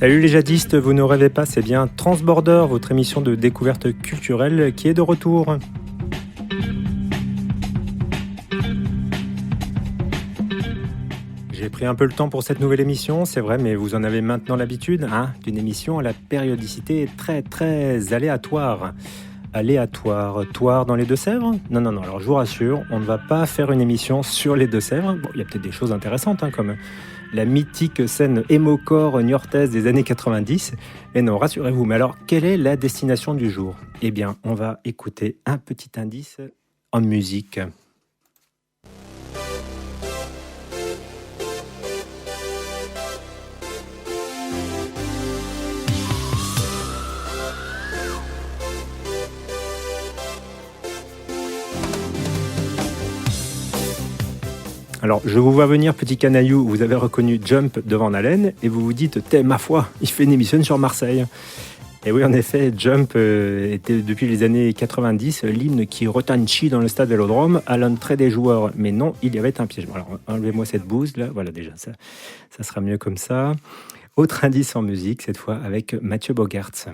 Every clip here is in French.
Salut les jadistes, vous ne rêvez pas, c'est bien Transborder, votre émission de découverte culturelle qui est de retour. J'ai pris un peu le temps pour cette nouvelle émission, c'est vrai, mais vous en avez maintenant l'habitude, hein, d'une émission à la périodicité très aléatoire. Toire dans les Deux-Sèvres ? Non, alors je vous rassure, on ne va pas faire une émission sur les Deux-Sèvres. Bon, il y a peut-être des choses intéressantes, hein, comme la mythique scène émocore niortaise des années 90. Mais non, rassurez-vous, mais alors, quelle est la destination du jour ? Eh bien, on va écouter un petit indice en musique. Alors, je vous vois venir, petit canaillou, vous avez reconnu Jump de Van Halen et vous vous dites, ma foi, il fait une émission sur Marseille. Et oui, en effet, Jump était depuis les années 90 l'hymne qui retentit dans le stade Vélodrome à l'entrée des joueurs. Mais non, il y avait un piège. Alors, enlevez-moi cette bouse là, voilà déjà, ça sera mieux comme ça. Autre indice en musique, cette fois avec Mathieu Bogaerts.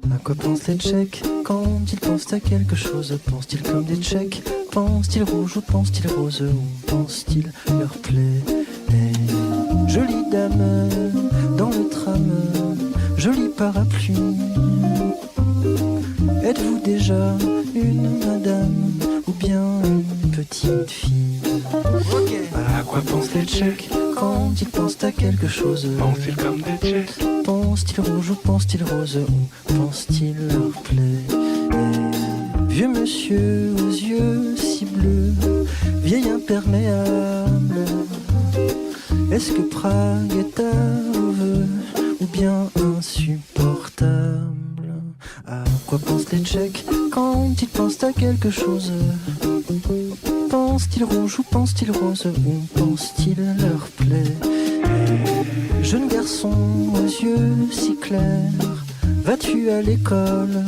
À quoi pensent les Tchèques quand ils pensent à quelque chose? Pensent-ils comme des Tchèques? Pensent-ils rouge ou pensent-ils rose? Ou pensent-ils leur plaît? Jolie dame dans le tram, joli parapluie. Êtes-vous déjà une madame ou bien une petite fille? À quoi pensent les Tchèques quand ils pensent à quelque chose? Pensent-ils comme des Tchèques? Pensent-ils rouge ou pensent-ils rose? Ou pensent-ils leur plaît? Vieux monsieur aux yeux si bleus, vieil imperméable, est-ce que Prague est à vos voeux ou bien insupportable? À quoi pensent les Tchèques quand ils pensent à quelque chose? Pensent-ils rouge ou pensent-ils rose? Ou pensent-ils leur plaît? Jeune garçon aux yeux si clairs, vas-tu à l'école?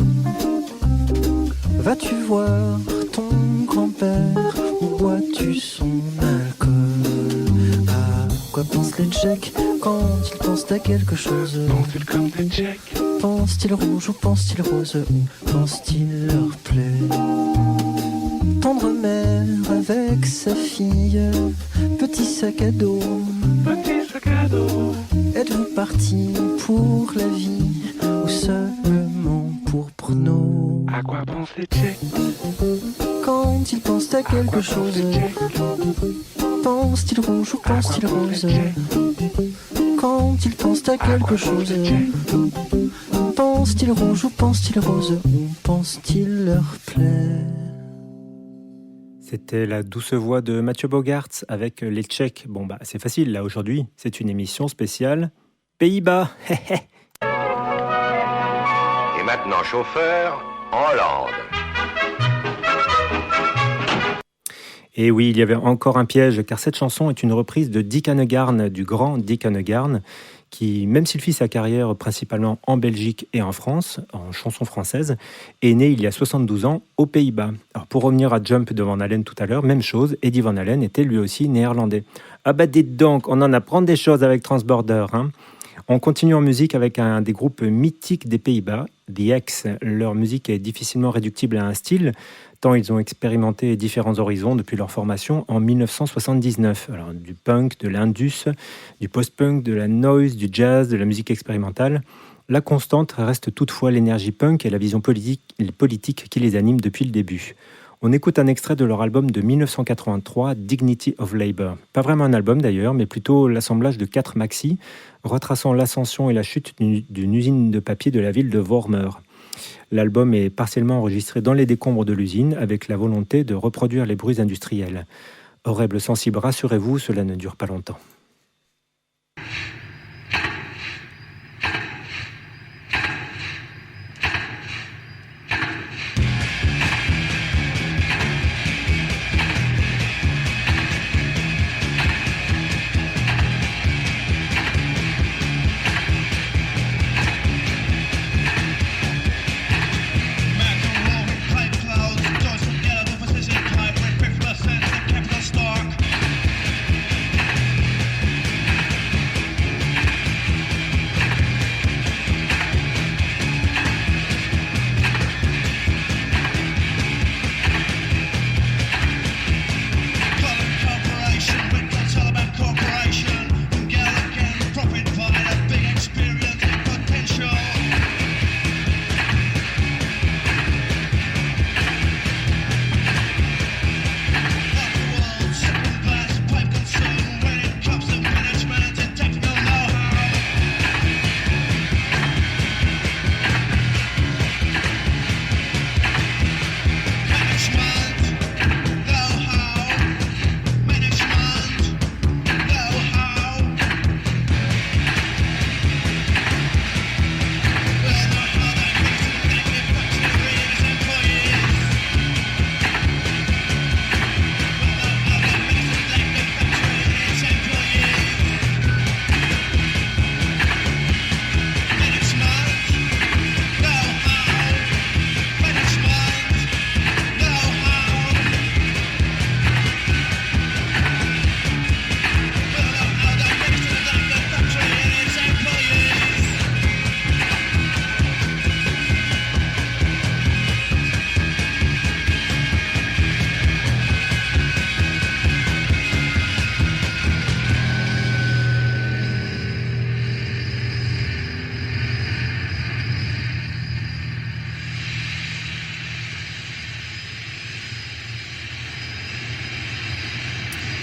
Vas-tu voir ton grand-père ou bois-tu son alcool? À quoi pensent les Tchèques quand ils pensent à quelque chose? Pensent-ils comme des Tchèques? Pensent-ils rouge ou pensent-ils rose? Ou pensent-ils leur plaît? Tendre mère avec sa fille, petit sac à dos. Petit sac à dos. Êtes-vous parti pour la vie ou seulement pour Brno? À quoi pensent les Tchèques? Quand ils pensent à quelque chose, pensent-ils rouge ou pensent-ils rose? Quand ils pensent à quelque chose, pensent-ils rouge ou pensent-ils rose? Ou pensent-ils leur plaît? C'était la douce voix de Mathieu Bogaerts avec les Tchèques. Bon, c'est facile, là, aujourd'hui. C'est une émission spéciale Pays-Bas. Et maintenant, chauffeur, en Hollande. Et oui, il y avait encore un piège, car cette chanson est une reprise de Dick Annegaarn, du grand Dick Annegaarn, qui, même s'il fit sa carrière principalement en Belgique et en France, en chanson française, est né il y a 72 ans aux Pays-Bas. Alors pour revenir à Jump de Van Halen tout à l'heure, même chose, Eddie Van Halen était lui aussi néerlandais. Ah dites donc, on en apprend des choses avec Transborder, hein. On continue en musique avec un des groupes mythiques des Pays-Bas, The X. Leur musique est difficilement réductible à un style, tant ils ont expérimenté différents horizons depuis leur formation en 1979. Alors, du punk, de l'indus, du post-punk, de la noise, du jazz, de la musique expérimentale. La constante reste toutefois l'énergie punk et la vision politique qui les anime depuis le début. On écoute un extrait de leur album de 1983, Dignity of Labour. Pas vraiment un album d'ailleurs, mais plutôt l'assemblage de 4 maxi, retraçant l'ascension et la chute d'une usine de papier de la ville de Wormer. L'album est partiellement enregistré dans les décombres de l'usine, avec la volonté de reproduire les bruits industriels. Horrible sensible, rassurez-vous, cela ne dure pas longtemps. Macaroni pipeline.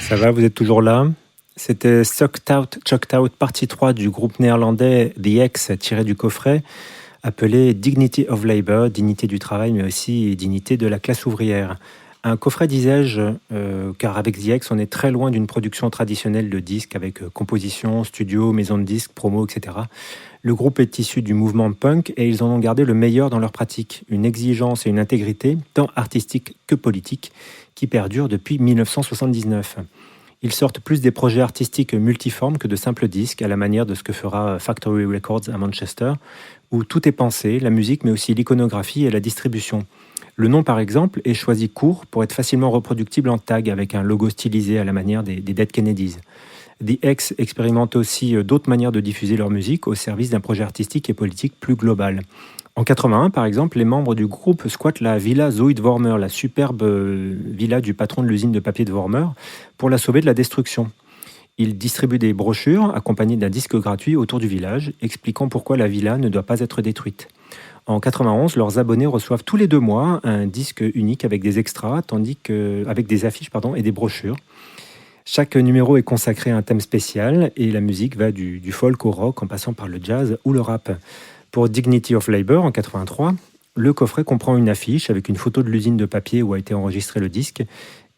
Ça va, vous êtes toujours là? C'était Choked Out partie 3 du groupe néerlandais The X, tiré du coffret, appelé Dignity of Labour, dignité du travail, mais aussi dignité de la classe ouvrière. Un coffret, disais-je, car avec The X, on est très loin d'une production traditionnelle de disques avec composition, studio, maison de disques, promo, etc. Le groupe est issu du mouvement punk et ils en ont gardé le meilleur dans leur pratique, une exigence et une intégrité, tant artistique que politique, qui perdurent depuis 1979. Ils sortent plus des projets artistiques multiformes que de simples disques, à la manière de ce que fera Factory Records à Manchester, où tout est pensé, la musique, mais aussi l'iconographie et la distribution. Le nom, par exemple, est choisi court pour être facilement reproductible en tag, avec un logo stylisé à la manière des Dead Kennedys. The X expérimente aussi d'autres manières de diffuser leur musique au service d'un projet artistique et politique plus global. En 81, par exemple, les membres du groupe squattent la villa Zoe de Wormer, la superbe villa du patron de l'usine de papier de Wormer, pour la sauver de la destruction. Ils distribuent des brochures accompagnées d'un disque gratuit autour du village, expliquant pourquoi la villa ne doit pas être détruite. En 91, leurs abonnés reçoivent tous les 2 mois un disque unique avec des extras, avec des affiches et des brochures. Chaque numéro est consacré à un thème spécial et la musique va du folk au rock en passant par le jazz ou le rap. Pour Dignity of Labour en 83, le coffret comprend une affiche avec une photo de l'usine de papier où a été enregistré le disque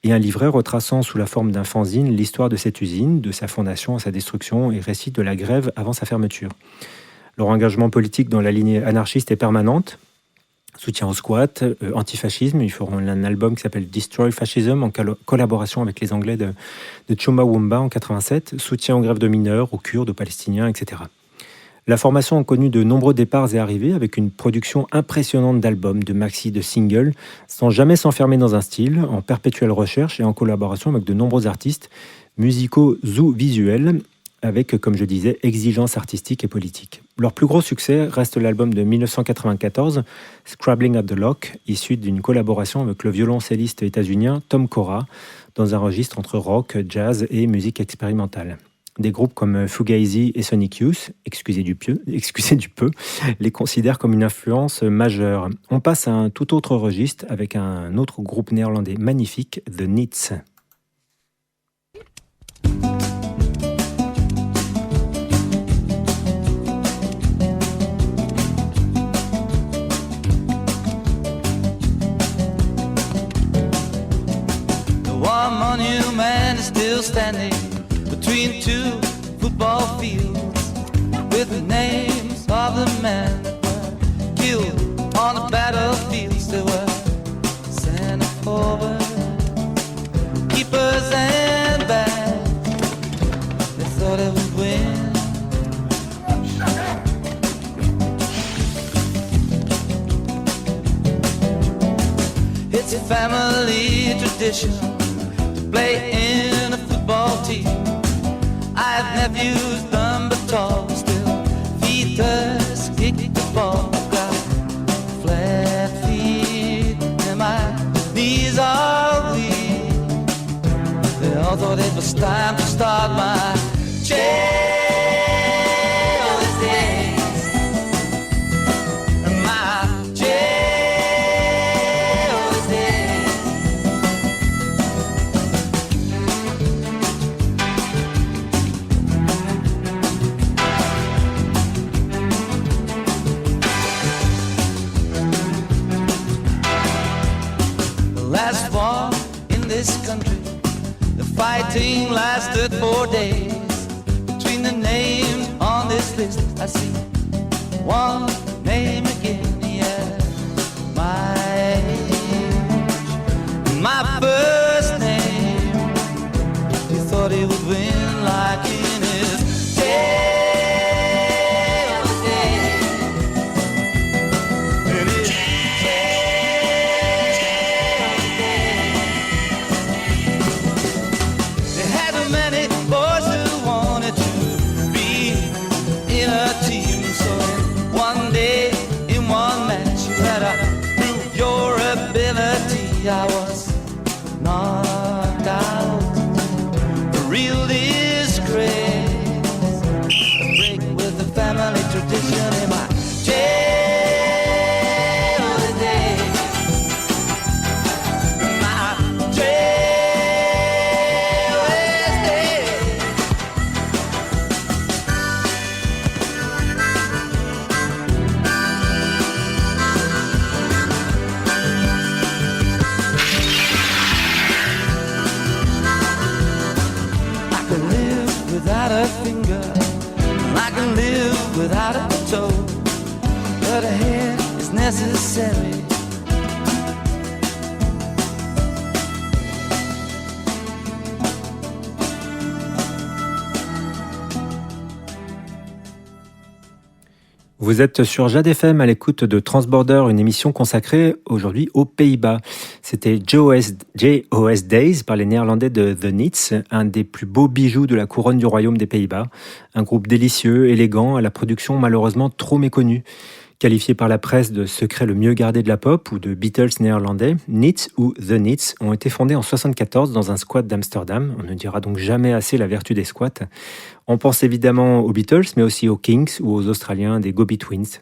et un livret retraçant sous la forme d'un fanzine l'histoire de cette usine, de sa fondation à sa destruction et récit de la grève avant sa fermeture. Leur engagement politique dans la lignée anarchiste est permanente. Soutien au squat, antifascisme, ils feront un album qui s'appelle Destroy Fascism en collaboration avec les Anglais de Chumbawamba en 87, soutien aux grèves de mineurs, aux Kurdes, aux Palestiniens, etc. La formation a connu de nombreux départs et arrivées avec une production impressionnante d'albums, de maxi, de singles, sans jamais s'enfermer dans un style, en perpétuelle recherche et en collaboration avec de nombreux artistes musicaux ou visuels, avec, comme je disais, exigence artistique et politique. Leur plus gros succès reste l'album de 1994, Scrabbling at the Lock, issu d'une collaboration avec le violoncelliste états-unien Tom Cora, dans un registre entre rock, jazz et musique expérimentale. Des groupes comme Fugazi et Sonic Youth, excusez du peu, les considèrent comme une influence majeure. On passe à un tout autre registre avec un autre groupe néerlandais magnifique, The Nits. The one monument is still standing between 2 football fields with the names of the men who were killed on the battlefields. They were center forward, keepers and backs. They thought they would win. It's a family tradition to play in a football team. I have nephews, dumb but tall, still feet us kick the ball. Got flat feet and my knees are weak. They all thought it was time to start my jail's days. My jail's days. Last war in this country, the fighting lasted 4 days. Between the names on this list, I see one name again. Yeah, my age, my first name. He thought he would win like in his jail days. In his They had too many boys who wanted to be in a team. So in one day, in one match, you had to prove your ability. I was knocked out. The real disgrace. A break with the family tradition in my jail days. My jail days. without a toe, but a head is necessary. Vous êtes sur Jade FM à l'écoute de Transborder, une émission consacrée aujourd'hui aux Pays-Bas. C'était JOS Days par les Néerlandais de The Nits, un des plus beaux bijoux de la couronne du royaume des Pays-Bas. Un groupe délicieux, élégant, à la production malheureusement trop méconnue. Qualifié par la presse de secret le mieux gardé de la pop ou de Beatles néerlandais, Nits ou The Nits ont été fondés en 1974 dans un squat d'Amsterdam. On ne dira donc jamais assez la vertu des squats. On pense évidemment aux Beatles, mais aussi aux Kings ou aux Australiens des Go-Betweens.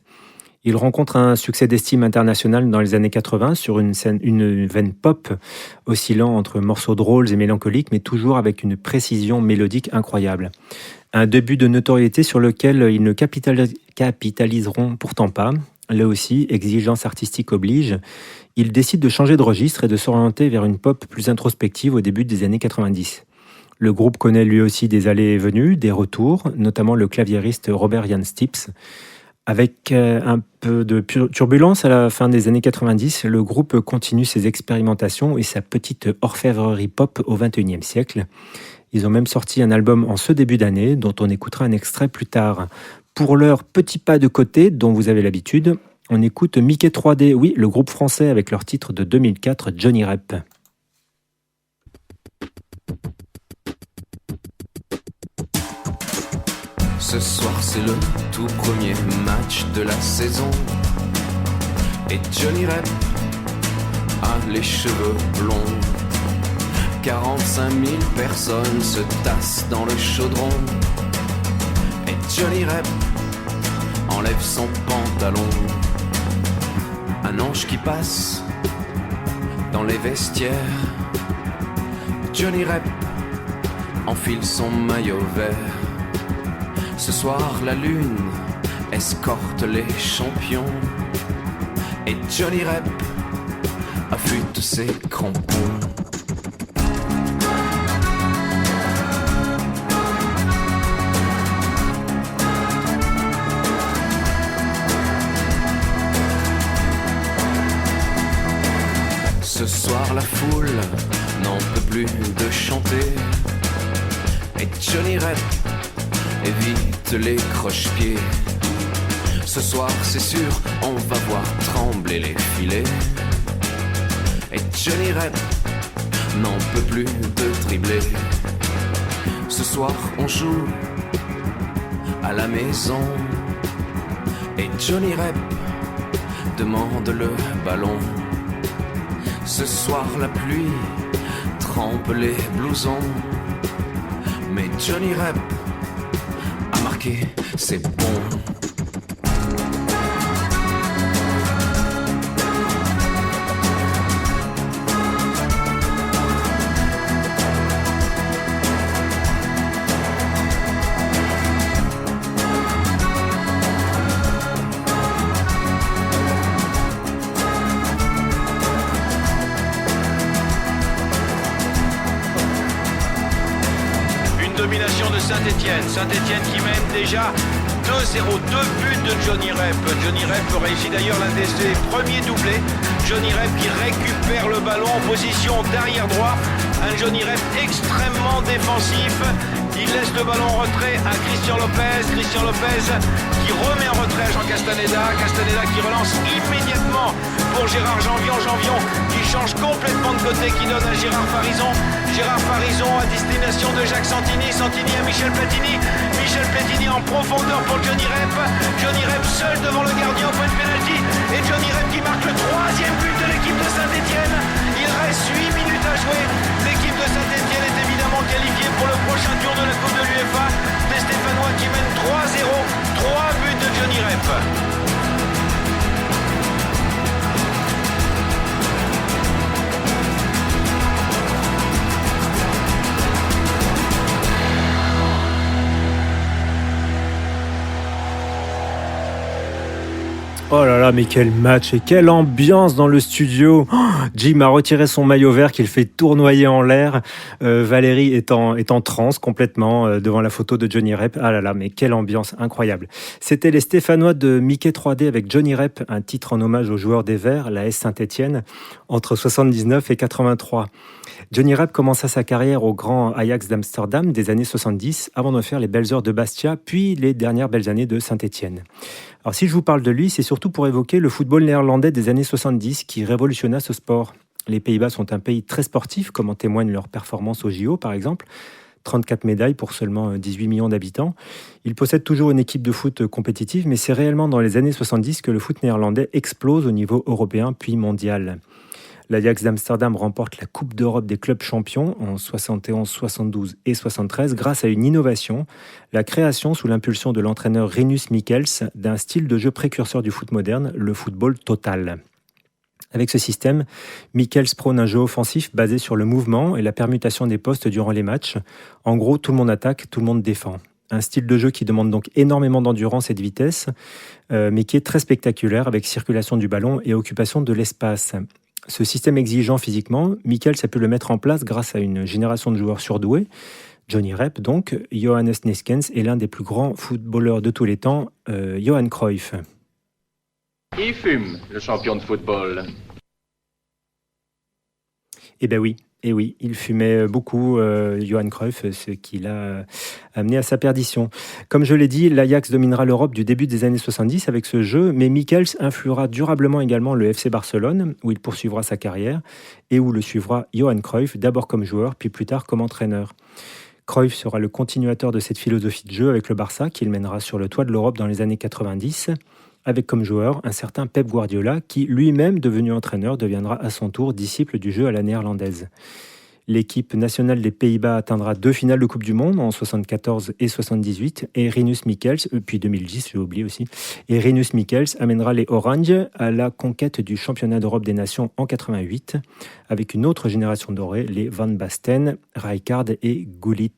Ils rencontrent un succès d'estime international dans les années 80 sur une veine pop, oscillant entre morceaux drôles et mélancoliques, mais toujours avec une précision mélodique incroyable. Un début de notoriété sur lequel ils ne capitaliseront pourtant pas. Là aussi, exigence artistique oblige. Ils décident de changer de registre et de s'orienter vers une pop plus introspective au début des années 90. Le groupe connaît lui aussi des allées et venues, des retours, notamment le claviériste Robert Jan Stips. Avec un peu de turbulence à la fin des années 90, le groupe continue ses expérimentations et sa petite orfèvrerie pop au XXIe siècle. Ils ont même sorti un album en ce début d'année, dont on écoutera un extrait plus tard. Pour leur petit pas de côté, dont vous avez l'habitude, on écoute Mickey 3D, oui, le groupe français avec leur titre de 2004, Johnny Rep. Ce soir c'est le tout premier match de la saison et Johnny Rep a les cheveux blonds. 45 000 personnes se tassent dans le chaudron et Johnny Rep enlève son pantalon. Un ange qui passe dans les vestiaires. Johnny Rep enfile son maillot vert. Ce soir la lune escorte les champions et Johnny Rep affûte ses crampons. Ce soir la foule n'en peut plus de chanter et Johnny Rep évite les croche-pieds. Ce soir c'est sûr on va voir trembler les filets et Johnny Rep n'en peut plus de dribbler. Ce soir on joue à la maison et Johnny Rep demande le ballon. Ce soir la pluie trempe les blousons mais Johnny Rep a marqué, c'est bon. Domination de Saint-Étienne qui mène déjà 2-0, 2 buts de Johnny Rep. Johnny Rep réussit d'ailleurs l'un de ses premiers doublés. Johnny Rep qui récupère le ballon en position d'arrière droit. Un Johnny Rep extrêmement défensif. Il laisse le ballon en retrait à Christian Lopez. Christian Lopez qui remet en retrait à Jean Castaneda. Castaneda qui relance immédiatement pour Gérard Janvion. Janvion qui change complètement de côté, qui donne à Gérard Farison. Gérard Farison à destination de Jacques Santini. Santini à Michel Platini. Michel Platini en profondeur pour Johnny Rep. Johnny Rep seul devant le gardien au point de pénalty. Et Johnny Rep qui marque le 3e but de l'équipe de Saint-Étienne. Il reste 8 minutes à jouer. L'équipe de Saint-Étienne est évidemment qualifiée pour le prochain tour de la Coupe de l'UEFA. Les Stéphanois qui mènent 3-0. 3 buts de Johnny Rep. Oh là là, mais quel match et quelle ambiance dans le studio. Oh, Jim a retiré son maillot vert qu'il fait tournoyer en l'air. Valérie est en transe complètement devant la photo de Johnny Rep. Ah là là, mais quelle ambiance incroyable. C'était les Stéphanois de Mickey 3D avec Johnny Rep, un titre en hommage aux joueurs des Verts, la S Saint-Étienne, entre 79 et 83. Johnny Rep commença sa carrière au grand Ajax d'Amsterdam des années 70 avant de faire les belles heures de Bastia, puis les dernières belles années de Saint-Étienne. Alors si je vous parle de lui, c'est surtout pour évoquer le football néerlandais des années 70 qui révolutionna ce sport. Les Pays-Bas sont un pays très sportif, comme en témoignent leurs performances au JO par exemple. 34 médailles pour seulement 18 millions d'habitants. Ils possèdent toujours une équipe de foot compétitive, mais c'est réellement dans les années 70 que le foot néerlandais explose au niveau européen puis mondial. L'Ajax d'Amsterdam remporte la Coupe d'Europe des clubs champions en 71, 72 et 73 grâce à une innovation, la création sous l'impulsion de l'entraîneur Rinus Michels d'un style de jeu précurseur du foot moderne, le football total. Avec ce système, Michels prône un jeu offensif basé sur le mouvement et la permutation des postes durant les matchs. En gros, tout le monde attaque, tout le monde défend. Un style de jeu qui demande donc énormément d'endurance et de vitesse, mais qui est très spectaculaire avec circulation du ballon et occupation de l'espace. Ce système exigeant physiquement, Michels a pu le mettre en place grâce à une génération de joueurs surdoués. Johnny Rep, donc, Johannes Neeskens et l'un des plus grands footballeurs de tous les temps, Johan Cruyff. Il fume, le champion de football. Eh ben oui, et oui, il fumait beaucoup, Johan Cruyff, ce qui l'a amené à sa perdition. Comme je l'ai dit, l'Ajax dominera l'Europe du début des années 70 avec ce jeu, mais Michels influera durablement également le FC Barcelone, où il poursuivra sa carrière, et où le suivra Johan Cruyff, d'abord comme joueur, puis plus tard comme entraîneur. Cruyff sera le continuateur de cette philosophie de jeu avec le Barça, qu'il mènera sur le toit de l'Europe dans les années 90, avec comme joueur un certain Pep Guardiola, qui lui-même, devenu entraîneur, deviendra à son tour disciple du jeu à la néerlandaise. L'équipe nationale des Pays-Bas atteindra 2 finales de Coupe du Monde en 74 et 78, et Rinus Michels, puis 2010, j'ai oublié aussi, et Rinus Michels amènera les Orange à la conquête du championnat d'Europe des Nations en 88, avec une autre génération dorée, les Van Basten, Rijkaard et Gullit.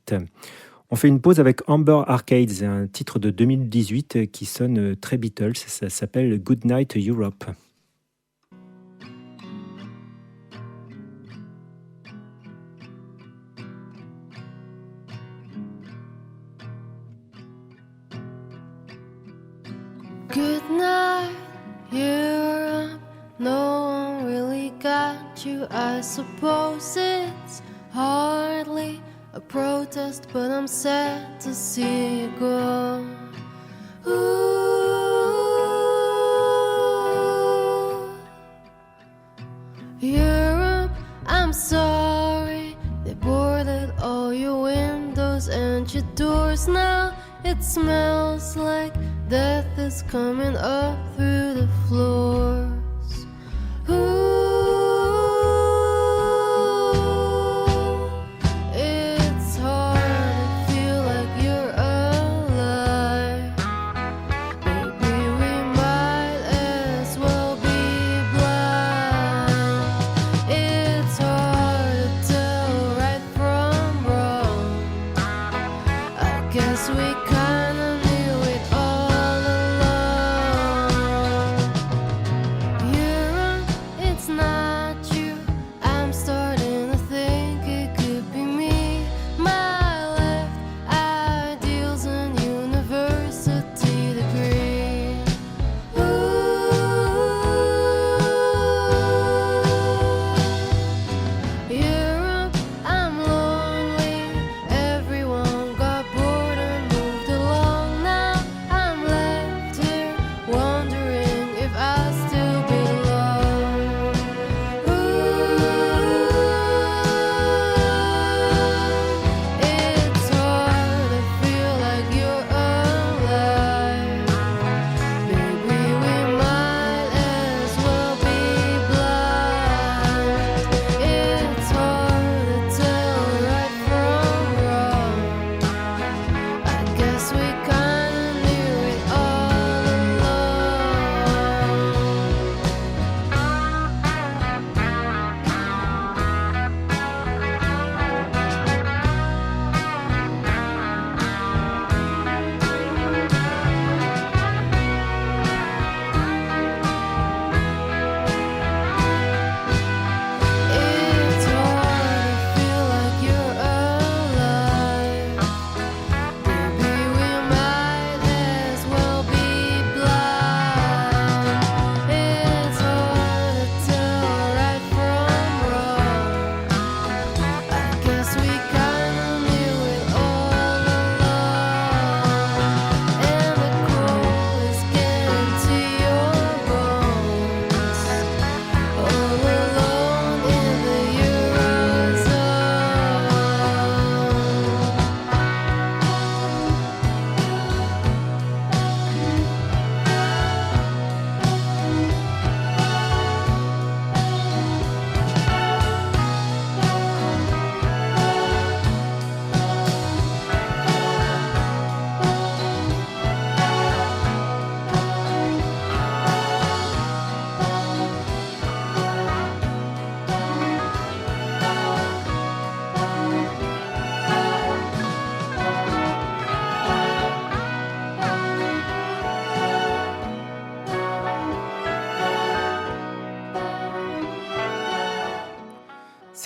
On fait une pause avec Amber Arcades, un titre de 2018 qui sonne très Beatles, ça s'appelle Good Night Europe. Good night, Europe. No one really got you. I suppose it's hardly a protest, but I'm sad to see you go. Ooh, Europe, I'm sorry. They boarded all your windows and your doors now. It smells like death is coming up through the floors. Ooh, it's hard to feel like you're alive. Maybe we might as well be blind. It's hard to tell right from wrong. I guess we kinda knew it all along.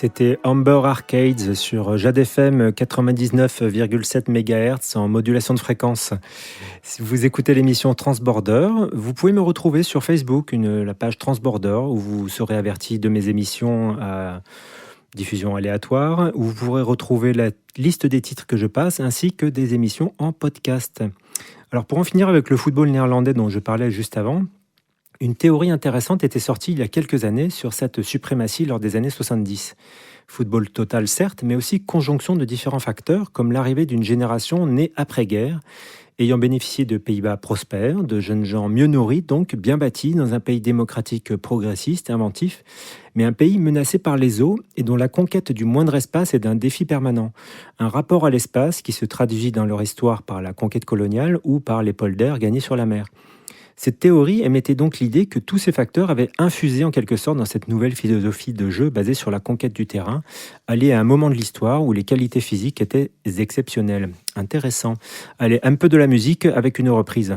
C'était Amber Arcades sur Jade FM 99,7 MHz en modulation de fréquence. Si vous écoutez l'émission Transborder, vous pouvez me retrouver sur Facebook, la page Transborder, où vous serez averti de mes émissions à diffusion aléatoire, où vous pourrez retrouver la liste des titres que je passe, ainsi que des émissions en podcast. Alors pour en finir avec le football néerlandais dont je parlais juste avant, une théorie intéressante était sortie il y a quelques années sur cette suprématie lors des années 70. Football total certes, mais aussi conjonction de différents facteurs, comme l'arrivée d'une génération née après-guerre, ayant bénéficié de Pays-Bas prospères, de jeunes gens mieux nourris, donc bien bâtis, dans un pays démocratique progressiste, inventif, mais un pays menacé par les eaux et dont la conquête du moindre espace est un défi permanent. Un rapport à l'espace qui se traduit dans leur histoire par la conquête coloniale ou par les polders gagnés sur la mer. Cette théorie émettait donc l'idée que tous ces facteurs avaient infusé en quelque sorte dans cette nouvelle philosophie de jeu basée sur la conquête du terrain, alliée à un moment de l'histoire où les qualités physiques étaient exceptionnelles. Intéressant. Allez, un peu de la musique avec une reprise.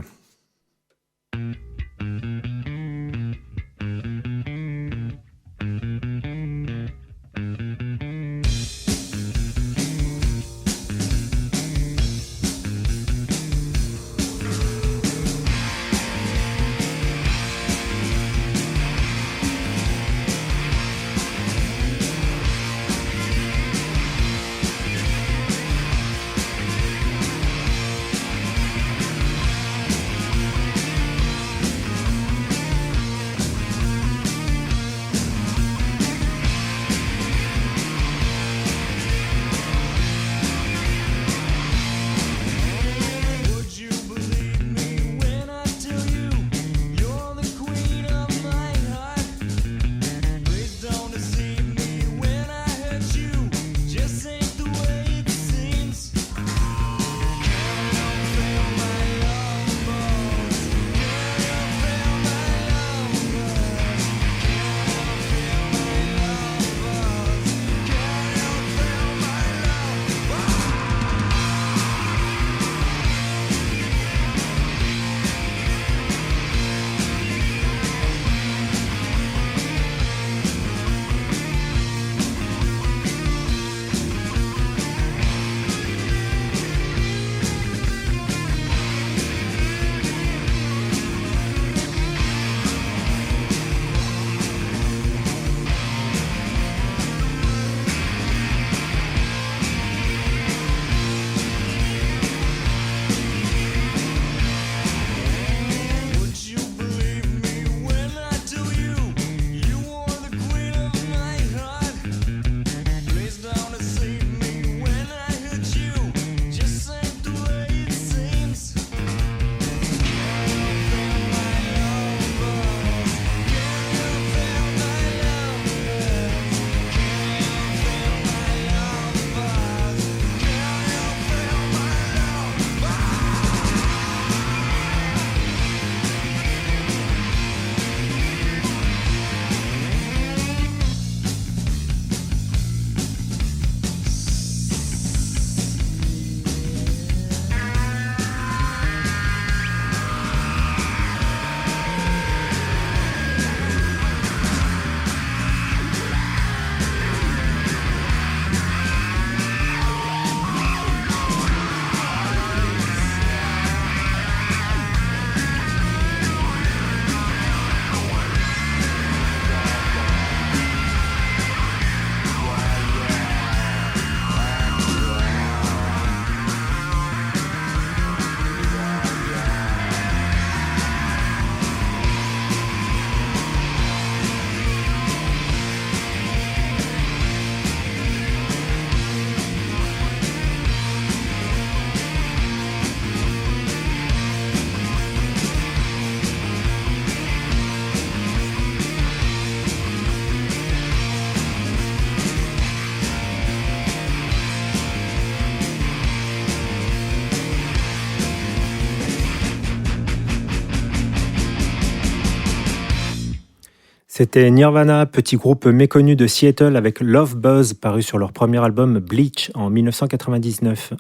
C'était Nirvana, petit groupe méconnu de Seattle avec Love Buzz, paru sur leur premier album Bleach en 1989.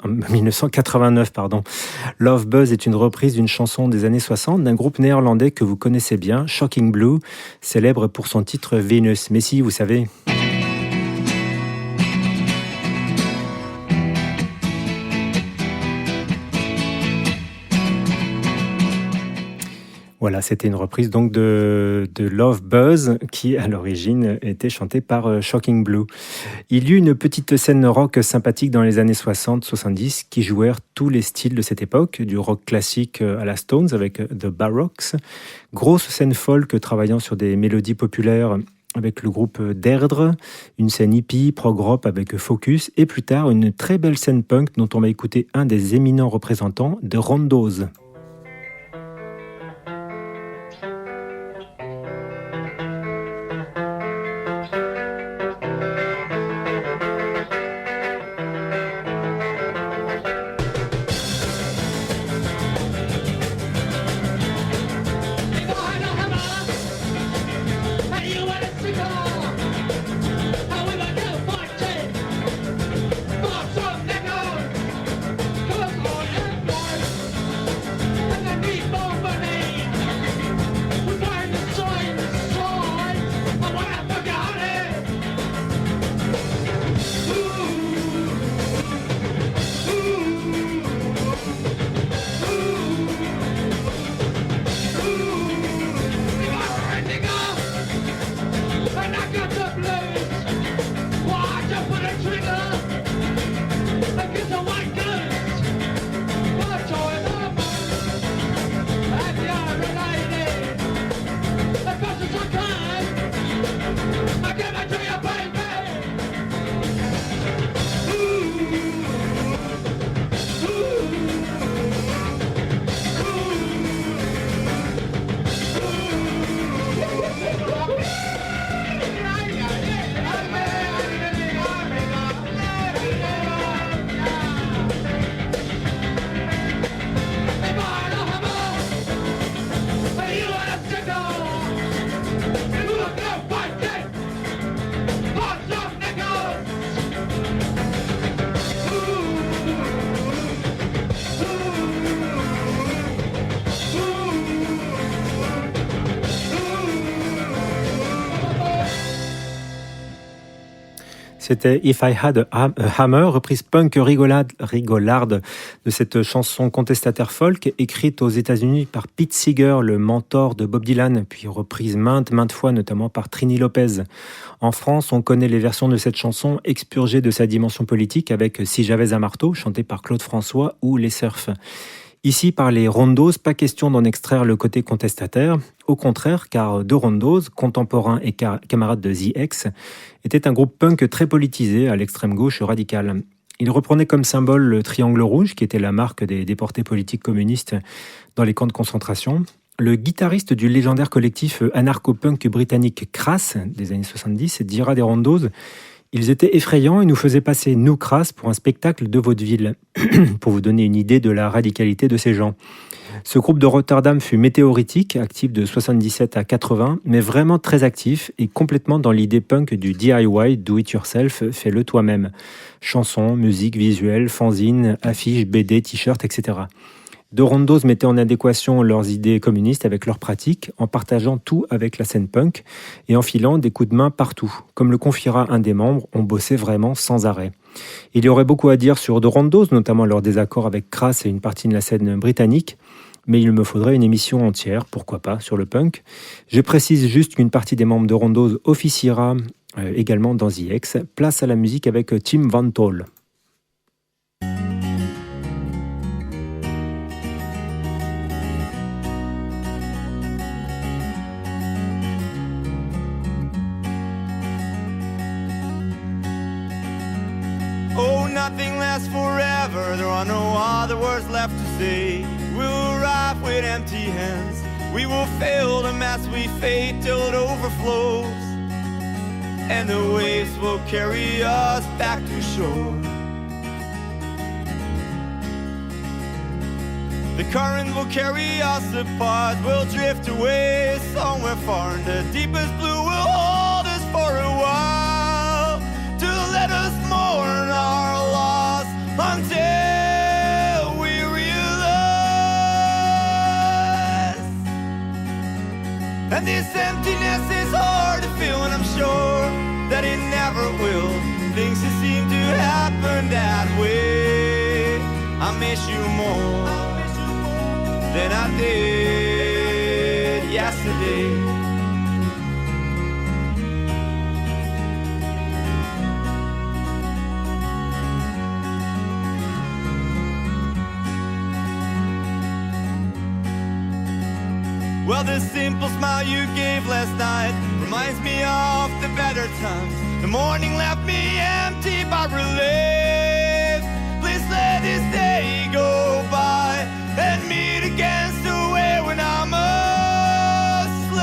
Love Buzz est une reprise d'une chanson des années 60 d'un groupe néerlandais que vous connaissez bien, Shocking Blue, célèbre pour son titre Venus. Mais si, vous savez... Voilà, c'était une reprise donc de Love Buzz qui à l'origine était chantée par Shocking Blue. Il y eut une petite scène rock sympathique dans les années 60-70 qui jouèrent tous les styles de cette époque, du rock classique à la Stones avec The Baroques, grosse scène folk travaillant sur des mélodies populaires avec le groupe Deirdre, une scène hippie, prog rock avec Focus, et plus tard une très belle scène punk dont on va écouter un des éminents représentants, The Rondos. C'était If I Had a Hammer, reprise punk rigolarde de cette chanson contestataire folk, écrite aux États-Unis par Pete Seeger, le mentor de Bob Dylan, puis reprise maintes fois, notamment par Trini Lopez. En France, on connaît les versions de cette chanson expurgées de sa dimension politique avec Si j'avais un marteau, chanté par Claude François, ou Les Surfs. Ici, par les Rondos, pas question d'en extraire le côté contestataire. Au contraire, car The Rondos, contemporains et camarades de The X, était un groupe punk très politisé à l'extrême gauche radicale. Il reprenait comme symbole le triangle rouge, qui était la marque des déportés politiques communistes dans les camps de concentration. Le guitariste du légendaire collectif anarcho-punk britannique Crass, des années 70, dira des Rondos: ils étaient effrayants et nous faisaient passer, nous Crass, pour un spectacle de vaudeville. Pour vous donner une idée de la radicalité de ces gens. Ce groupe de Rotterdam fut météoritique, actif de 77 à 80, mais vraiment très actif et complètement dans l'idée punk du DIY, do it yourself, fais-le toi-même. Chansons, musique, visuels, fanzines, affiches, BD, t-shirts, etc. The Rondos mettaient en adéquation leurs idées communistes avec leurs pratiques, en partageant tout avec la scène punk et en filant des coups de main partout. Comme le confiera un des membres, on bossait vraiment sans arrêt. Il y aurait beaucoup à dire sur The Rondos, notamment leur désaccord avec Crass et une partie de la scène britannique, mais il me faudrait une émission entière, pourquoi pas, sur le punk. Je précise juste qu'une partie des membres de Rondos officiera également dans The X. Place à la musique avec Tim Van Tol. Oh, nothing lasts forever. There are no other words left to say. We'll arrive with empty hands. We will fail the mass we fade till it overflows. And the waves will carry us back to shore. The current will carry us apart. We'll drift away somewhere far. And the deepest blue will hold us for a while, to let us mourn our loss until we realize. And this emptiness is hard to feel, and I'm sure that it never will. Things just seem to happen that way. I miss you more than I did. yesterday. Well, the simple smile you gave last night reminds me of the better times. The morning left me empty but relieved. Please let this day go by and meet again somewhere when I'm asleep.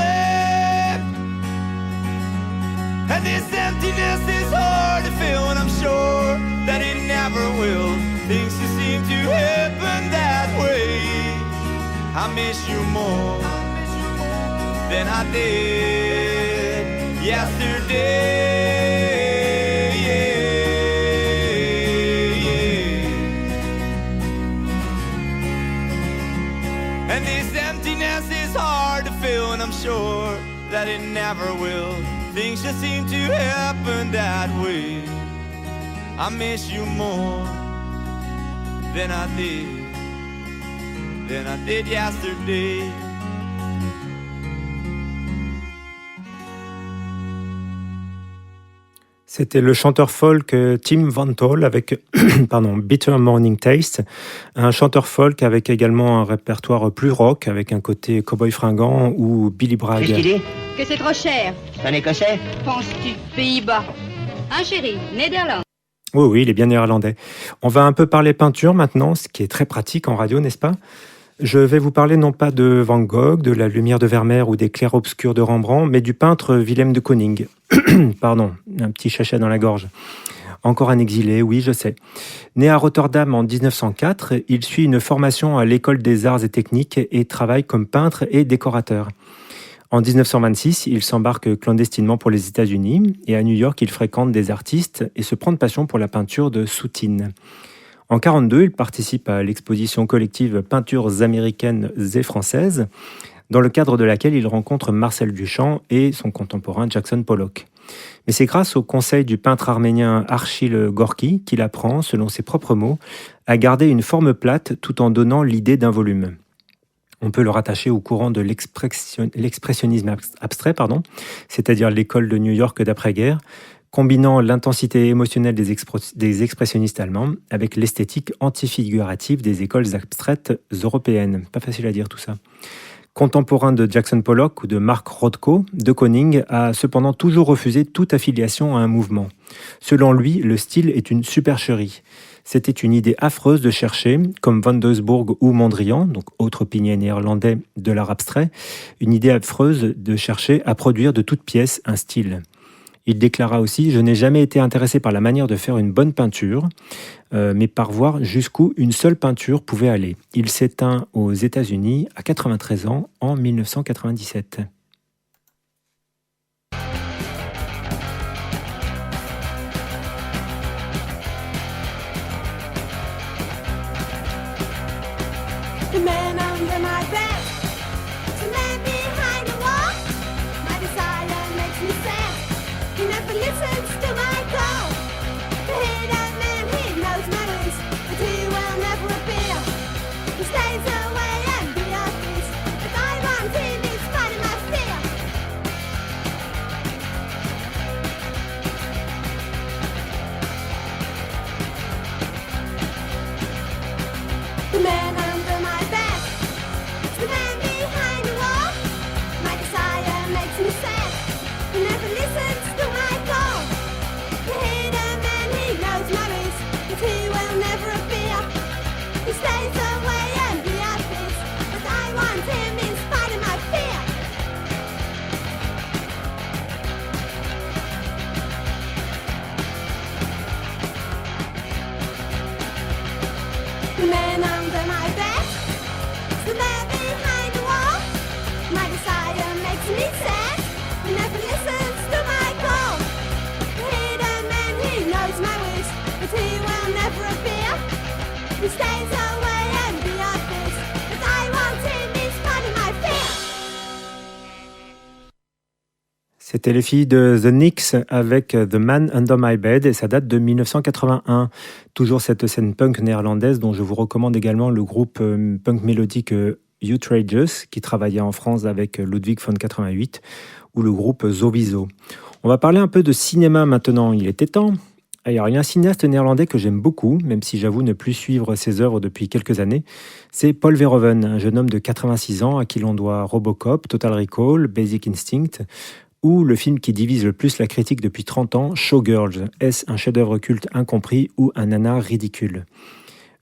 And this emptiness is hard to feel, and I'm sure that it never will. Things just seem to happen that way. I miss you more than I did yesterday. And this emptiness is hard to fill, and I'm sure that it never will. Things just seem to happen that way. I miss you more than I did yesterday. C'était le chanteur folk Tim Van Tol avec Bitter Morning Taste, un chanteur folk avec également un répertoire plus rock avec un côté cowboy fringant ou Billy Bragg. Qu'est-ce qu'il dit? Que c'est trop cher. C'est un Écossais? Penses-tu? Pays-Bas. Un chéri, Néderlande. Oui, il est bien néerlandais. On va un peu parler peinture maintenant, ce qui est très pratique en radio, n'est-ce pas? Je vais vous parler non pas de Van Gogh, de la lumière de Vermeer ou des clairs-obscurs de Rembrandt, mais du peintre Willem de Kooning. Pardon, un petit chachet dans la gorge. Encore un exilé, oui, je sais. Né à Rotterdam en 1904, il suit une formation à l'École des Arts et Techniques et travaille comme peintre et décorateur. En 1926, il s'embarque clandestinement pour les États-Unis et à New York, il fréquente des artistes et se prend de passion pour la peinture de soutine. En 1942, il participe à l'exposition collective Peintures américaines et françaises, dans le cadre de laquelle il rencontre Marcel Duchamp et son contemporain Jackson Pollock. Mais c'est grâce au conseil du peintre arménien Archil Gorky qu'il apprend, selon ses propres mots, à garder une forme plate tout en donnant l'idée d'un volume. On peut le rattacher au courant de l'expressionnisme abstrait, c'est-à-dire l'école de New York d'après-guerre, combinant l'intensité émotionnelle des expressionnistes allemands avec l'esthétique antifigurative des écoles abstraites européennes. Pas facile à dire tout ça. Contemporain de Jackson Pollock ou de Mark Rothko, de Kooning a cependant toujours refusé toute affiliation à un mouvement. Selon lui, le style est une supercherie. C'était une idée affreuse de chercher, comme Van Doesburg ou Mondrian, donc autre pionnier néerlandais de l'art abstrait, une idée affreuse de chercher à produire de toute pièce un style. Il déclara aussi « Je n'ai jamais été intéressé par la manière de faire une bonne peinture, mais par voir jusqu'où une seule peinture pouvait aller. » Il s'éteint aux États-Unis à 93 ans en 1997. C'était les filles de The Knicks avec The Man Under My Bed et ça date de 1981. Toujours cette scène punk néerlandaise dont je vous recommande également le groupe punk mélodique Outrageous, qui travaillait en France avec Ludwig von 88, ou le groupe Sowieso. On va parler un peu de cinéma maintenant, il était temps. Alors, il y a un cinéaste néerlandais que j'aime beaucoup, même si j'avoue ne plus suivre ses œuvres depuis quelques années. C'est Paul Verhoeven, un jeune homme de 86 ans à qui l'on doit Robocop, Total Recall, Basic Instinct, ou le film qui divise le plus la critique depuis 30 ans, Showgirls. Est-ce un chef-d'œuvre culte incompris ou un nanar ridicule ?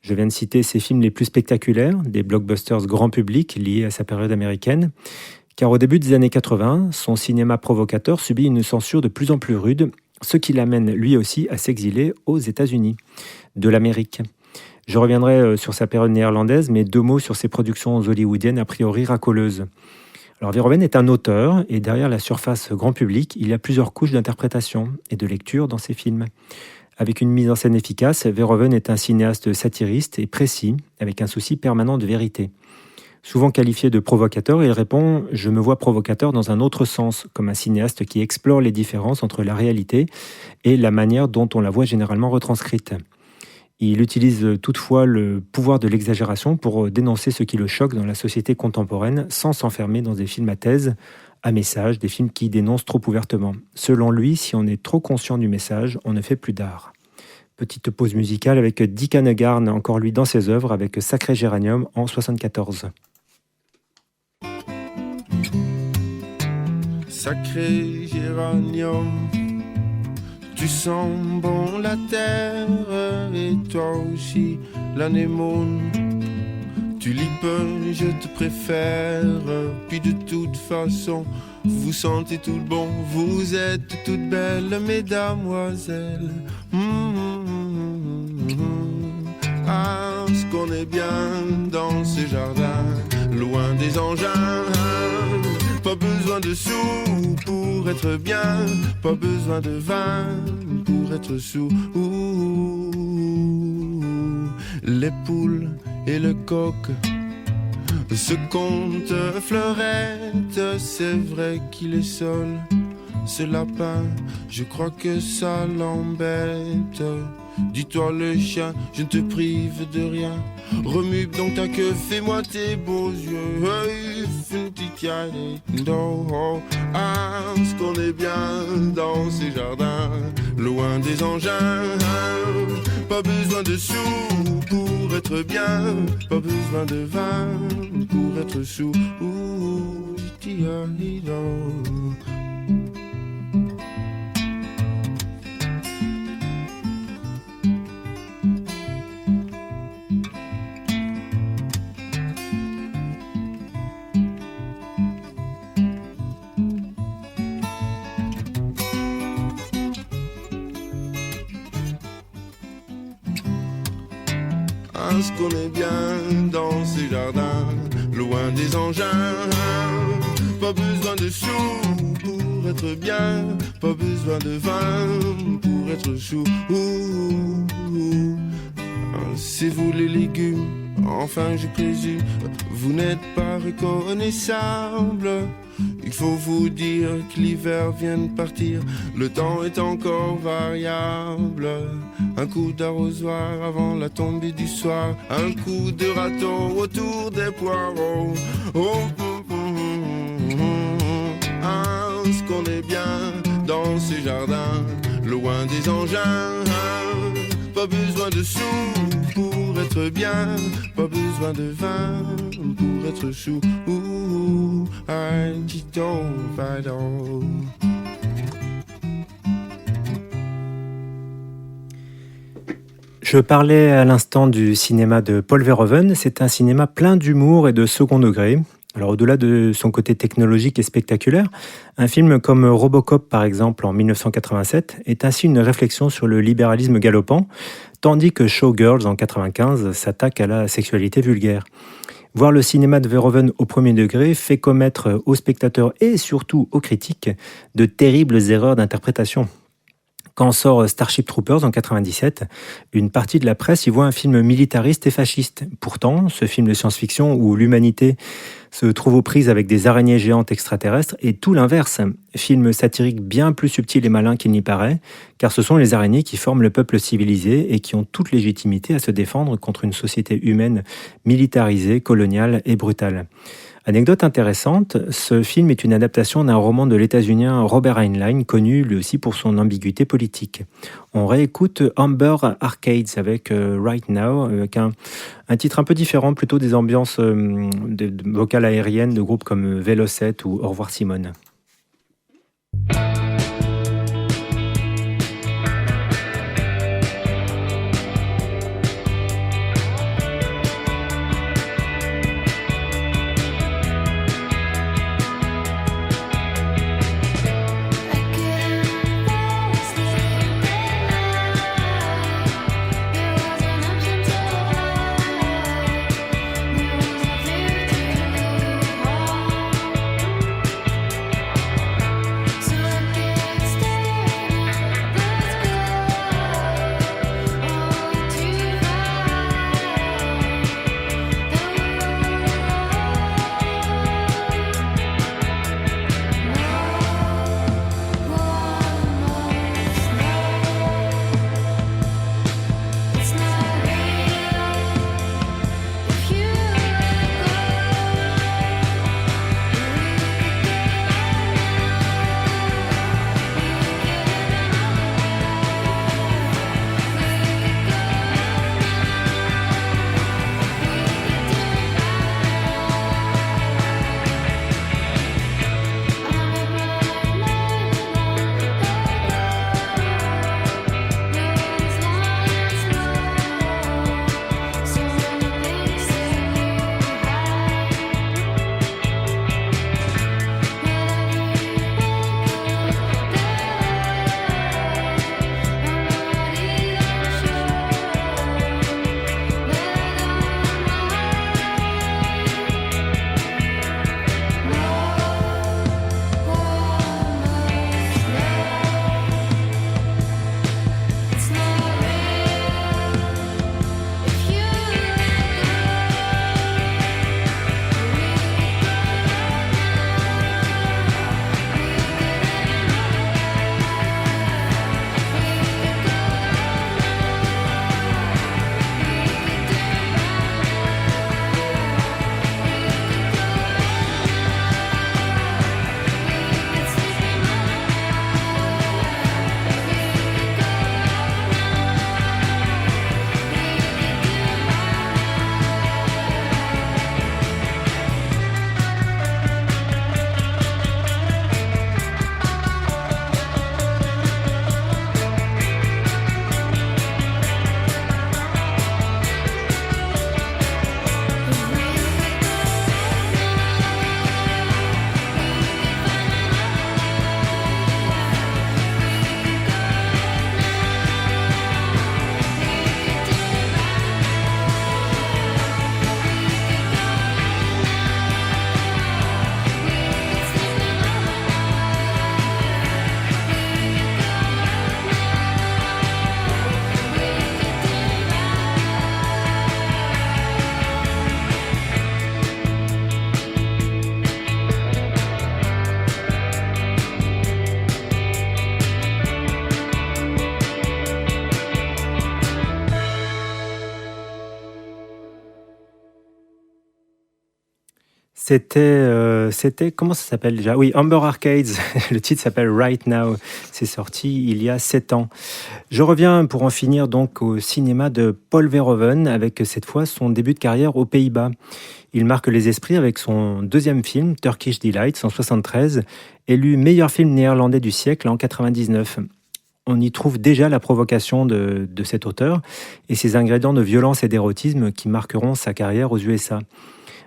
Je viens de citer ses films les plus spectaculaires, des blockbusters grand public liés à sa période américaine. Car au début des années 80, son cinéma provocateur subit une censure de plus en plus rude, ce qui l'amène lui aussi à s'exiler aux États-Unis, de l'Amérique. Je reviendrai sur sa période néerlandaise, mais 2 mots sur ses productions hollywoodiennes a priori racoleuses. Alors Verhoeven est un auteur, et derrière la surface grand public, il y a plusieurs couches d'interprétation et de lecture dans ses films. Avec une mise en scène efficace, Verhoeven est un cinéaste satiriste et précis, avec un souci permanent de vérité. Souvent qualifié de provocateur, il répond « Je me vois provocateur dans un autre sens », comme un cinéaste qui explore les différences entre la réalité et la manière dont on la voit généralement retranscrite. Il utilise toutefois le pouvoir de l'exagération pour dénoncer ce qui le choque dans la société contemporaine sans s'enfermer dans des films à thèse, à message, des films qui dénoncent trop ouvertement. Selon lui, si on est trop conscient du message, on ne fait plus d'art. Petite pause musicale avec Dick Annegarn, encore lui dans ses œuvres, avec Sacré Géranium en 1974. Sacré géranium, tu sens bon la terre et toi aussi l'anémone. Tu lis peu, je te préfère, puis de toute façon, vous sentez tout bon, vous êtes toutes belles, mesdamoiselles. Ah, ce qu'on est bien dans ces jardins, loin des engins. Pas besoin de sous pour être bien, pas besoin de vin pour être sous. Les poules et le coq se comptent fleurettes, c'est vrai qu'il est seul. Ce lapin, je crois que ça l'embête. Dis-toi le chien, je ne te prive de rien. Remue donc ta queue, fais-moi tes beaux yeux. Ah, ce qu'on est bien dans ces jardins, loin des engins. Pas besoin de sous pour être bien, pas besoin de vin pour être sous. Ce qu'on est bien dans ces jardins, loin des engins. Pas besoin de sous pour être bien, pas besoin de vin pour être chou. C'est vous les légumes, enfin je présume, vous n'êtes pas reconnaissables. Il faut vous dire que l'hiver vient de partir, le temps est encore variable. Un coup d'arrosoir avant la tombée du soir, un coup de râteau autour des poireaux. Ah, ce qu'on est bien dans ces jardins, loin des engins. Pas besoin de sous pour être bien, pas besoin de vin pour être chou. Je parlais à l'instant du cinéma de Paul Verhoeven. C'est un cinéma plein d'humour et de second degré. Alors au-delà de son côté technologique et spectaculaire, un film comme Robocop par exemple en 1987 est ainsi une réflexion sur le libéralisme galopant, tandis que Showgirls en 1995 s'attaque à la sexualité vulgaire. Voir le cinéma de Verhoeven au premier degré fait commettre aux spectateurs et surtout aux critiques de terribles erreurs d'interprétation. Quand sort Starship Troopers en 97, une partie de la presse y voit un film militariste et fasciste. Pourtant, ce film de science-fiction où l'humanité se trouve aux prises avec des araignées géantes extraterrestres est tout l'inverse. Film satirique bien plus subtil et malin qu'il n'y paraît, car ce sont les araignées qui forment le peuple civilisé et qui ont toute légitimité à se défendre contre une société humaine militarisée, coloniale et brutale. Anecdote intéressante, ce film est une adaptation d'un roman de l'états-unien Robert Heinlein, connu lui aussi pour son ambiguïté politique. On réécoute Amber Arcades avec Right Now, avec un titre un peu différent, plutôt des ambiances de vocales aériennes de groupes comme Velocet ou Au revoir Simone. C'était comment ça s'appelle déjà? Oui, Amber Arcades. Le titre s'appelle Right Now. C'est sorti il y a 7 ans. Je reviens pour en finir donc au cinéma de Paul Verhoeven avec cette fois son début de carrière aux Pays-Bas. Il marque les esprits avec son deuxième film, Turkish Delight, en 1973, élu meilleur film néerlandais du siècle en 1999. On y trouve déjà la provocation de cet auteur et ses ingrédients de violence et d'érotisme qui marqueront sa carrière aux USA.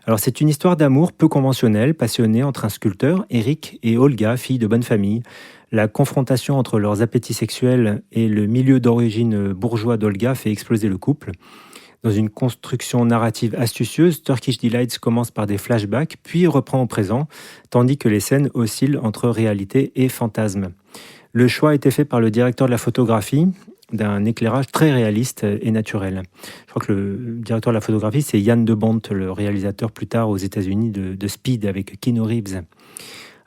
Alors c'est une histoire d'amour peu conventionnelle, passionnée entre un sculpteur, Eric, et Olga, fille de bonne famille. La confrontation entre leurs appétits sexuels et le milieu d'origine bourgeois d'Olga fait exploser le couple. Dans une construction narrative astucieuse, Turkish Delights commence par des flashbacks, puis reprend au présent, tandis que les scènes oscillent entre réalité et fantasme. Le choix a été fait par le directeur de la photographie, d'un éclairage très réaliste et naturel. Je crois que le directeur de la photographie, c'est Jan de Bont, le réalisateur plus tard aux États-Unis de Speed avec Keanu Reeves.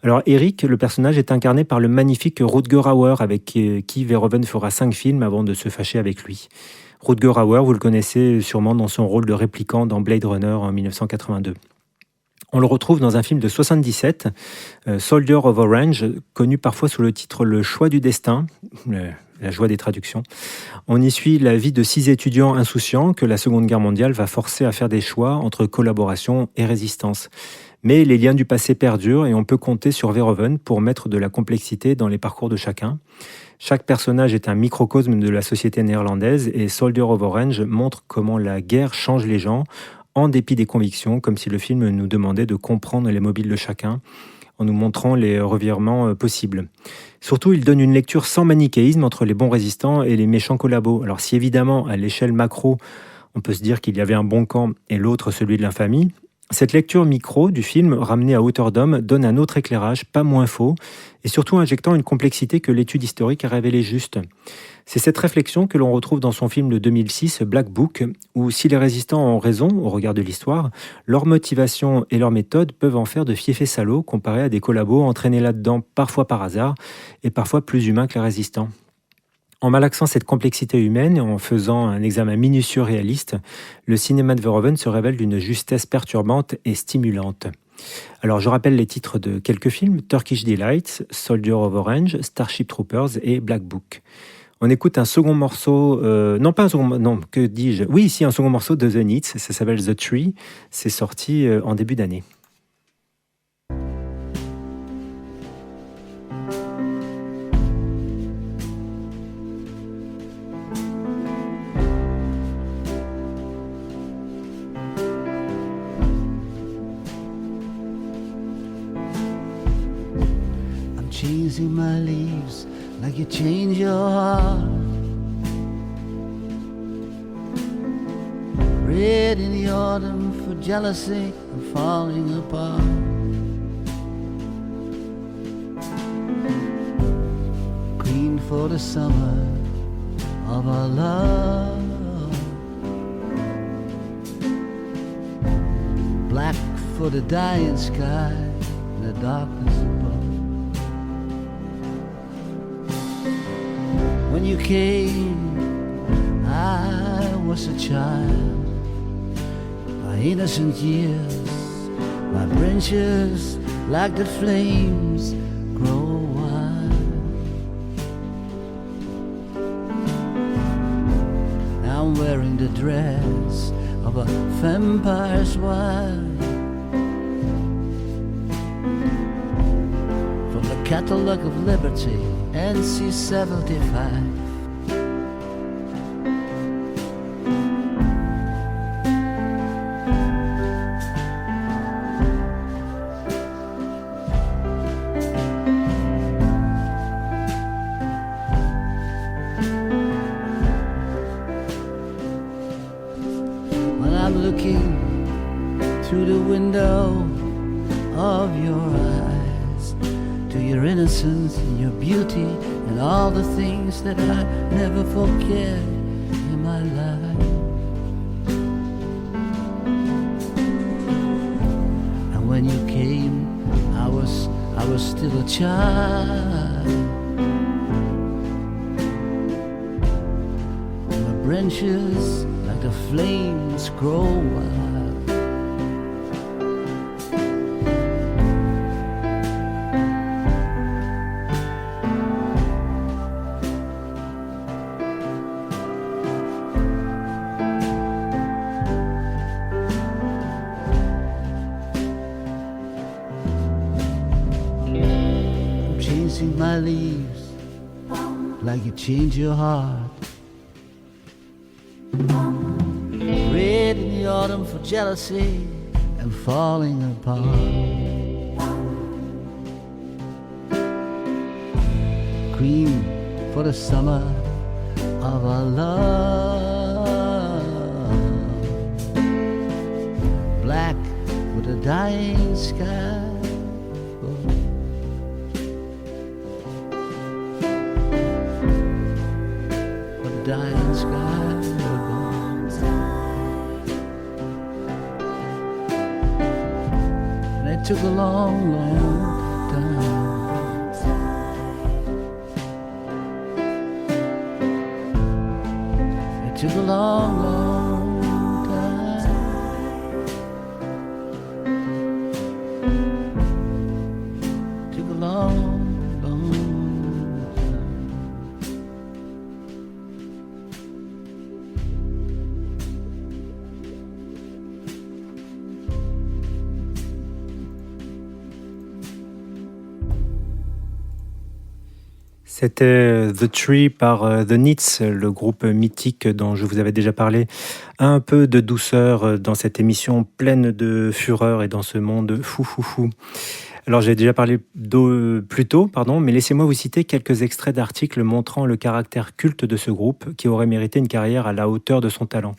Alors Eric, le personnage, est incarné par le magnifique Rutger Hauer, avec qui Verhoeven fera 5 films avant de se fâcher avec lui. Rutger Hauer, vous le connaissez sûrement dans son rôle de répliquant dans Blade Runner en 1982. On le retrouve dans un film de 77, Soldier of Orange, connu parfois sous le titre Le choix du destin, la joie des traductions. On y suit la vie de 6 étudiants insouciants que la Seconde Guerre mondiale va forcer à faire des choix entre collaboration et résistance. Mais les liens du passé perdurent et on peut compter sur Verhoeven pour mettre de la complexité dans les parcours de chacun. Chaque personnage est un microcosme de la société néerlandaise et Soldier of Orange montre comment la guerre change les gens en dépit des convictions, comme si le film nous demandait de comprendre les mobiles de chacun en nous montrant les revirements possibles. Surtout, il donne une lecture sans manichéisme entre les bons résistants et les méchants collabos. Alors si évidemment, à l'échelle macro, on peut se dire qu'il y avait un bon camp et l'autre celui de l'infamie, cette lecture micro du film, ramenée à hauteur d'homme, donne un autre éclairage, pas moins faux, et surtout injectant une complexité que l'étude historique a révélée juste. C'est cette réflexion que l'on retrouve dans son film de 2006, Black Book, où si les résistants ont raison au regard de l'histoire, leur motivation et leur méthode peuvent en faire de fiefés salauds comparés à des collabos entraînés là-dedans parfois par hasard et parfois plus humains que les résistants. En malaxant cette complexité humaine et en faisant un examen minutieux réaliste, le cinéma de Verhoeven se révèle d'une justesse perturbante et stimulante. Alors je rappelle les titres de quelques films, Turkish Delight, Soldier of Orange, Starship Troopers et Black Book. On écoute un second morceau, un second morceau de The Needs, ça s'appelle The Tree, c'est sorti en début d'année. Changing my leaves like you change your heart. Red in the autumn for jealousy and falling apart. Green for the summer of our love. Black for the dying sky and the darkness above. When you came, I was a child. My innocent years, my branches like the flames grow wild. Now I'm wearing the dress of a vampire's wife. From the Catalogue of Liberty, NC 75. When I'm looking through the window of your eyes, to your innocence and your beauty and all the things that I never forget in my life. And when you came, I was still a child. My branches like the flames grow wild. My leaves like you change your heart. Red in the autumn for jealousy and falling apart. Green for the summer of our love. Black for the dying sky. dying sky above. And it took a long, long time. It took a long, long time. It took a long, long time. C'était The Tree par The Nits, le groupe mythique dont je vous avais déjà parlé. Un peu de douceur dans cette émission pleine de fureur et dans ce monde fou. Alors j'ai déjà parlé plus tôt, mais laissez-moi vous citer quelques extraits d'articles montrant le caractère culte de ce groupe qui aurait mérité une carrière à la hauteur de son talent.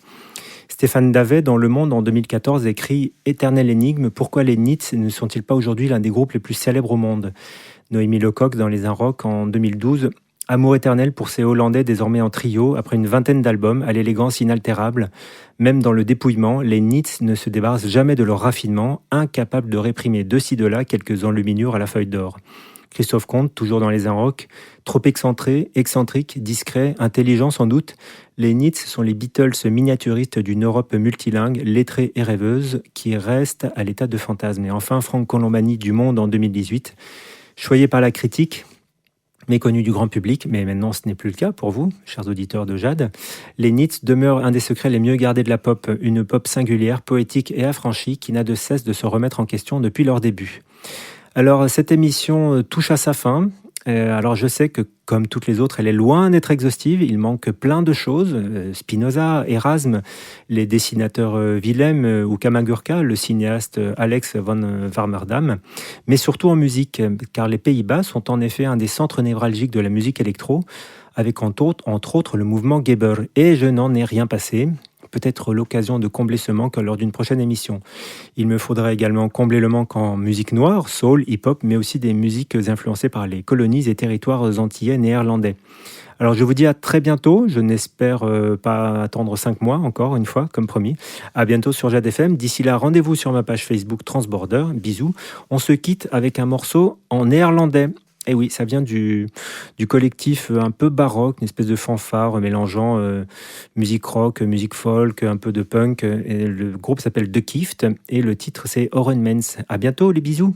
Stéphane Davet, dans Le Monde en 2014, écrit « Éternelle énigme, pourquoi les Nits ne sont-ils pas aujourd'hui l'un des groupes les plus célèbres au monde ?» Noémie Lecoq dans Les Inrocks en 2012. Amour éternel pour ces Hollandais désormais en trio, après une vingtaine d'albums à l'élégance inaltérable. Même dans le dépouillement, les Nits ne se débarrassent jamais de leur raffinement, incapables de réprimer de ci de là quelques enluminures à la feuille d'or. Christophe Comte, toujours dans Les Inrocks, trop excentrique, discret, intelligent sans doute. Les Nits sont les Beatles miniaturistes d'une Europe multilingue, lettrée et rêveuse, qui reste à l'état de fantasme. Et enfin, Franck Colombani du Monde en 2018. Choyé par la critique, méconnu du grand public, mais maintenant ce n'est plus le cas pour vous, chers auditeurs de Jade. Les Nits demeurent un des secrets les mieux gardés de la pop, une pop singulière, poétique et affranchie qui n'a de cesse de se remettre en question depuis leur début. Alors cette émission touche à sa fin. Alors je sais que comme toutes les autres, elle est loin d'être exhaustive, il manque plein de choses, Spinoza, Erasme, les dessinateurs Willem ou Kamagurka, le cinéaste Alex van Warmerdam, mais surtout en musique, car les Pays-Bas sont en effet un des centres névralgiques de la musique électro, avec entre autres le mouvement Gabber, et je n'en ai rien passé. Peut-être l'occasion de combler ce manque lors d'une prochaine émission. Il me faudrait également combler le manque en musique noire, soul, hip-hop, mais aussi des musiques influencées par les colonies et territoires antillais néerlandais. Alors je vous dis à très bientôt, je n'espère pas attendre 5 mois encore une fois, comme promis. À bientôt sur Jade FM, d'ici là rendez-vous sur ma page Facebook Transborder, bisous. On se quitte avec un morceau en néerlandais. Et oui, ça vient du collectif un peu baroque, une espèce de fanfare mélangeant musique rock, musique folk, un peu de punk. Et le groupe s'appelle The Kift et le titre c'est Oren Mens. À bientôt, les bisous.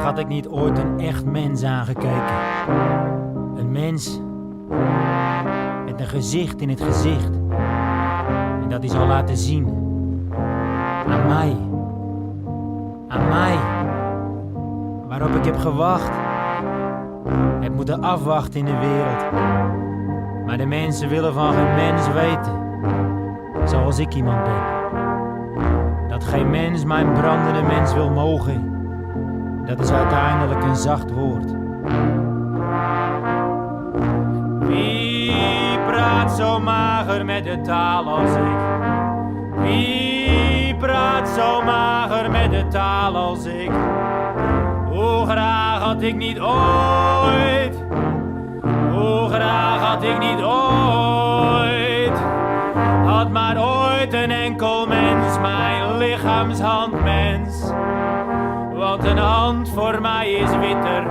Had ik niet ooit een echt mens aangekeken. Een mens met een gezicht in het gezicht. En dat is al laten zien. Aan mij. Aan mij. Waarop ik heb gewacht. Heb moeten afwachten in de wereld. Maar de mensen willen van geen mens weten. Zoals ik iemand ben. Dat geen mens mijn brandende mens wil mogen. Dat is uiteindelijk een zacht woord. Wie praat zo mager met de taal als ik? Wie praat zo mager met de taal als ik? Hoe graag had ik niet ooit? Hoe graag had ik niet ooit? Had maar ooit een enkel mens, mijn lichaamshandmens. Want een hand voor mij is witter.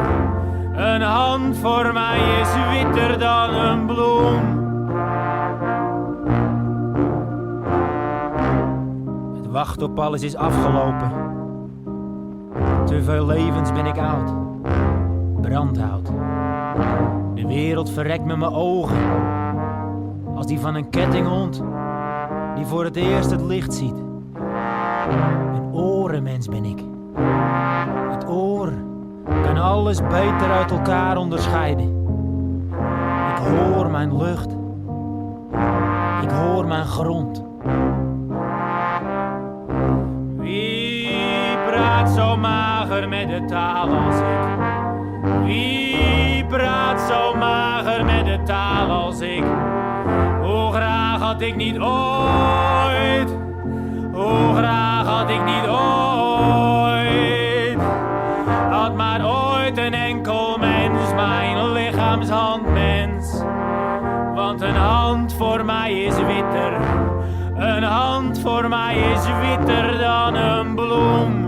Een hand voor mij is witter dan een bloem. Het wachten op alles is afgelopen. Te veel levens ben ik oud. Brandhout. De wereld verrekt met mijn ogen. Als die van een kettinghond die voor het eerst het licht ziet. Een orenmens ben ik. Het oor kan alles beter uit elkaar onderscheiden. Ik hoor mijn lucht. Ik hoor mijn grond. Wie praat praat zo mager met de taal als ik? Wie praat zo mager met de taal als ik? Hoe graag had ik niet ooit, hoe graag had ik niet ooit, had maar ooit een enkel mens, mijn lichaamshandmens. Want een hand voor mij is witter, een hand voor mij is witter dan een bloem.